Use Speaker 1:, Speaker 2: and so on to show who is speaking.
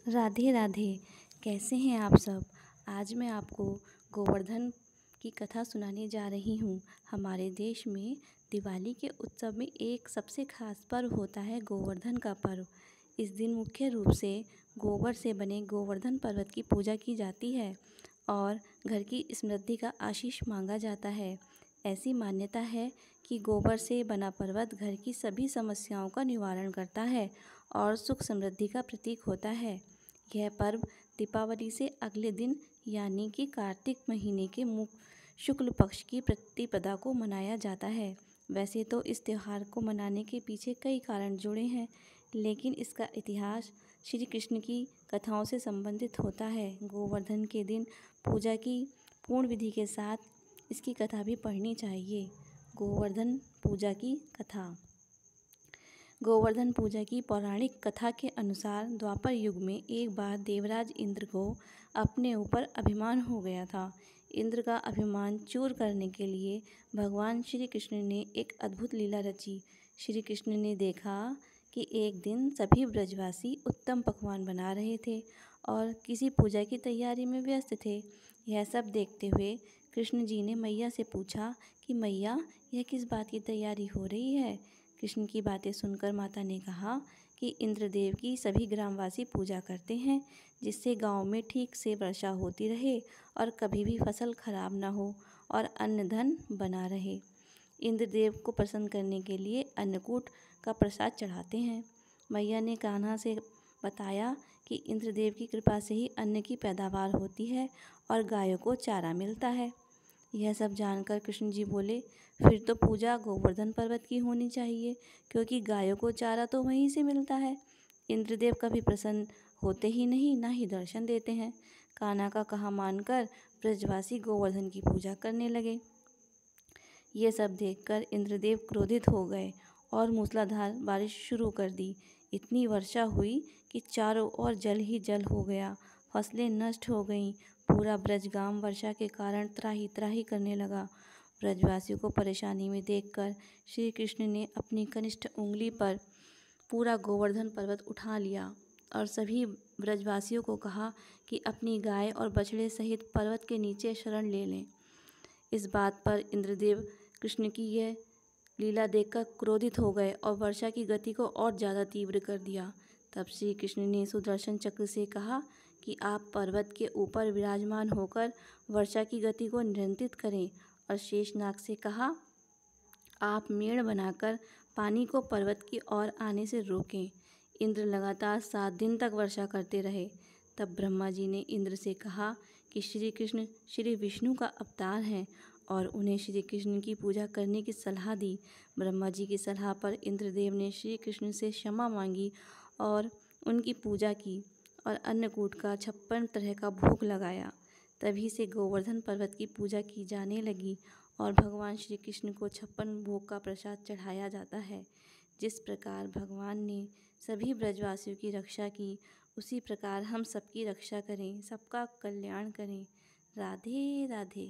Speaker 1: राधे राधे। कैसे हैं आप सब। आज मैं आपको गोवर्धन की कथा सुनाने जा रही हूँ। हमारे देश में दिवाली के उत्सव में एक सबसे खास पर्व होता है गोवर्धन का पर्व। इस दिन मुख्य रूप से गोबर से बने गोवर्धन पर्वत की पूजा की जाती है और घर की समृद्धि का आशीष मांगा जाता है। ऐसी मान्यता है कि गोबर से बना पर्वत घर की सभी समस्याओं का निवारण करता है और सुख समृद्धि का प्रतीक होता है। यह पर्व दीपावली से अगले दिन यानी कि कार्तिक महीने के शुक्ल पक्ष की प्रतिपदा को मनाया जाता है। वैसे तो इस त्यौहार को मनाने के पीछे कई कारण जुड़े हैं, लेकिन इसका इतिहास श्री कृष्ण की कथाओं से संबंधित होता है। गोवर्धन के दिन पूजा की पूर्ण विधि के साथ इसकी कथा भी पढ़नी चाहिए। गोवर्धन पूजा की कथा। गोवर्धन पूजा की पौराणिक कथा के अनुसार द्वापर युग में एक बार देवराज इंद्र को अपने ऊपर अभिमान हो गया था। इंद्र का अभिमान चूर करने के लिए भगवान श्री कृष्ण ने एक अद्भुत लीला रची। श्री कृष्ण ने देखा कि एक दिन सभी ब्रजवासी उत्तम पकवान बना रहे थे और किसी पूजा की तैयारी में व्यस्त थे। यह सब देखते हुए कृष्ण जी ने मैया से पूछा कि मैया, यह किस बात की तैयारी हो रही है। कृष्ण की बातें सुनकर माता ने कहा कि इंद्रदेव की सभी ग्रामवासी पूजा करते हैं, जिससे गांव में ठीक से वर्षा होती रहे और कभी भी फसल खराब ना हो और अन्न धन बना रहे। इंद्रदेव को प्रसन्न करने के लिए अन्नकूट का प्रसाद चढ़ाते हैं। मैया ने कान्हा से बताया कि इंद्रदेव की कृपा से ही अन्न की पैदावार होती है और गायों को चारा मिलता है। यह सब जानकर कृष्ण जी बोले, फिर तो पूजा गोवर्धन पर्वत की होनी चाहिए, क्योंकि गायों को चारा तो वहीं से मिलता है। इंद्रदेव कभी प्रसन्न होते ही नहीं, ना ही दर्शन देते हैं। कान्हा का कहा मानकर ब्रजवासी गोवर्धन की पूजा करने लगे। ये सब देखकर इंद्रदेव क्रोधित हो गए और मूसलाधार बारिश शुरू कर दी। इतनी वर्षा हुई कि चारों ओर जल ही जल हो गया। फसलें नष्ट हो गईं। पूरा ब्रजगाम वर्षा के कारण त्राही त्राही करने लगा। ब्रजवासियों को परेशानी में देखकर श्री कृष्ण ने अपनी कनिष्ठ उंगली पर पूरा गोवर्धन पर्वत उठा लिया और सभी ब्रजवासियों को कहा कि अपनी गाय और बछड़े सहित पर्वत के नीचे शरण ले लें। इस बात पर इंद्रदेव कृष्ण की यह लीला देखकर क्रोधित हो गए और वर्षा की गति को और ज़्यादा तीव्र कर दिया। तब श्री कृष्ण ने सुदर्शन चक्र से कहा कि आप पर्वत के ऊपर विराजमान होकर वर्षा की गति को नियंत्रित करें, और शेषनाग से कहा आप मेड़ बनाकर पानी को पर्वत की ओर आने से रोकें। इंद्र लगातार 7 दिन तक वर्षा करते रहे। तब ब्रह्मा जी ने इंद्र से कहा कि श्री कृष्ण श्री विष्णु का अवतार हैं और उन्हें श्री कृष्ण की पूजा करने की सलाह दी। ब्रह्मा जी की सलाह पर इंद्रदेव ने श्री कृष्ण से क्षमा मांगी और उनकी पूजा की और अन्नकूट का 56 तरह का भोग लगाया। तभी से गोवर्धन पर्वत की पूजा की जाने लगी और भगवान श्री कृष्ण को 56 भोग का प्रसाद चढ़ाया जाता है। जिस प्रकार भगवान ने सभी ब्रजवासियों की रक्षा की, उसी प्रकार हम सबकी रक्षा करें, सबका कल्याण करें। राधे राधे।